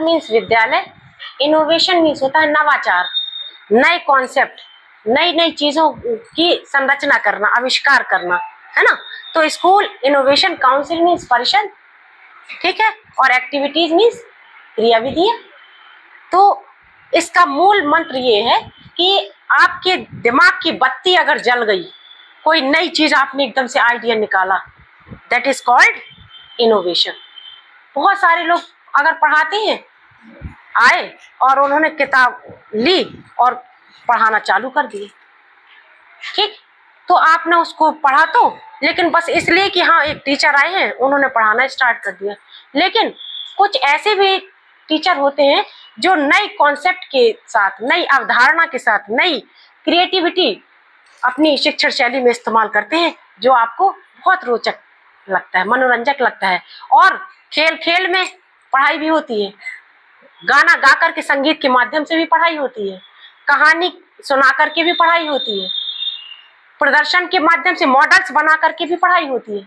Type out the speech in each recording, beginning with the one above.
Means विद्यालय, innovation means होता है नवाचार, नए कॉन्सेप्ट, नई नई चीजों की संरचना करना, आविष्कार करना, है ना। तो स्कूल इनोवेशन काउंसिल मीन्स परिषद, ठीक है, और एक्टिविटीज मीन्स क्रियाविधियां। तो इसका मूल मंत्र ये है कि आपके दिमाग की बत्ती अगर जल गई, कोई नई चीज आपने एकदम से आइडिया निकाला, दैट इज कॉल्ड इनोवेशन। बहुत सारे लोग अगर पढ़ाते हैं, आए और उन्होंने किताब ली और पढ़ाना चालू कर दिए, ठीक, तो आपने उसको पढ़ा तो, लेकिन बस इसलिए कि हाँ एक टीचर आए हैं उन्होंने पढ़ाना स्टार्ट कर दिया। लेकिन कुछ ऐसे भी टीचर होते हैं जो नई कॉन्सेप्ट के साथ, नई अवधारणा के साथ, नई क्रिएटिविटी अपनी शिक्षण शैली में इस्तेमाल करते हैं, जो आपको बहुत रोचक लगता है, मनोरंजक लगता है। और खेल खेल में पढ़ाई भी होती है, गाना गा करके, संगीत के माध्यम से भी पढ़ाई होती है, कहानी सुना करके भी पढ़ाई होती है, प्रदर्शन के माध्यम से मॉडल्स बना करके भी पढ़ाई होती है,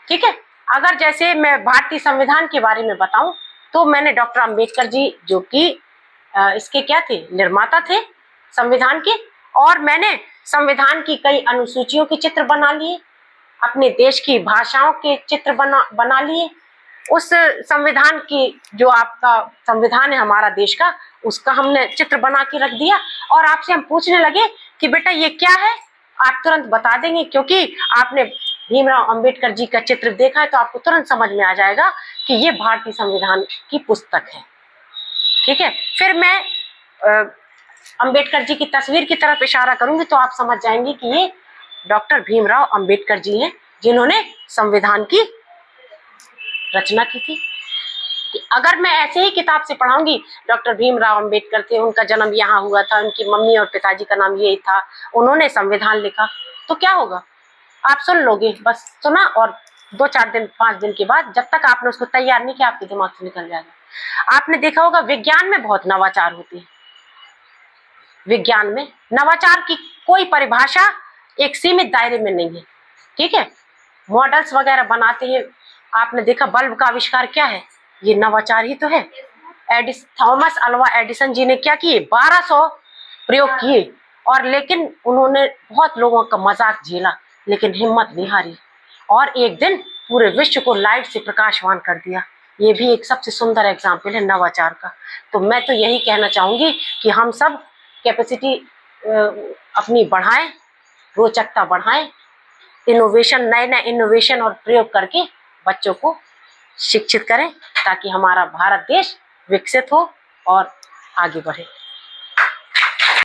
ठीक है। अगर जैसे मैं भारतीय संविधान के बारे में बताऊं तो मैंने डॉक्टर अंबेडकर जी, जो कि इसके क्या थे, निर्माता थे संविधान के, और मैंने संविधान की कई अनुसूचियों के चित्र बना लिए, अपने देश की भाषाओं के चित्र बना लिए, उस संविधान की, जो आपका संविधान है हमारा देश का, उसका हमने चित्र बना के रख दिया। और आपसे हम पूछने लगे कि बेटा ये क्या है, आप तुरंत बता देंगे, क्योंकि आपने भीमराव अंबेडकर जी का चित्र देखा है तो आपको तुरंत समझ में आ जाएगा कि ये भारतीय संविधान की पुस्तक है, ठीक है। फिर मैं अंबेडकर जी की तस्वीर की तरफ इशारा करूंगी तो आप समझ जाएंगे कि ये डॉक्टर भीमराव अंबेडकर जी हैं, जिन्होंने संविधान की रचना की थी। अगर मैं ऐसे ही किताब से पढ़ाऊंगी, डॉक्टर भीमराव अंबेडकर थे, उनका जन्म यहाँ हुआ था, उनकी मम्मी और पिताजी का नाम यही था, उन्होंने संविधान लिखा, तो क्या होगा, आप सुन लोगे, बस सुना और 2-4 दिन 5 दिन के बाद, जब तक आपने उसको तैयार नहीं किया, आपके दिमाग से निकल जाएगा। आपने देखा होगा विज्ञान में बहुत नवाचार होते हैं, विज्ञान में नवाचार की कोई परिभाषा एक सीमित दायरे में नहीं है, ठीक है। मॉडल्स वगैरह बनाते हैं, आपने देखा बल्ब का आविष्कार क्या है, ये नवाचार ही तो है। थॉमस अल्वा एडिसन जी ने क्या किए, 1200 प्रयोग किए, और लेकिन उन्होंने बहुत लोगों का मजाक झेला, लेकिन हिम्मत नहीं हारी, और एक दिन पूरे विश्व को लाइट से प्रकाशवान कर दिया। ये भी एक सबसे सुंदर एग्जाम्पल है नवाचार का। तो मैं तो यही कहना चाहूंगी कि हम सब कैपेसिटी अपनी बढ़ाएं, रोचकता बढ़ाएं, इनोवेशन, नए नए इनोवेशन और प्रयोग करके बच्चों को शिक्षित करें, ताकि हमारा भारत देश विकसित हो और आगे बढ़े।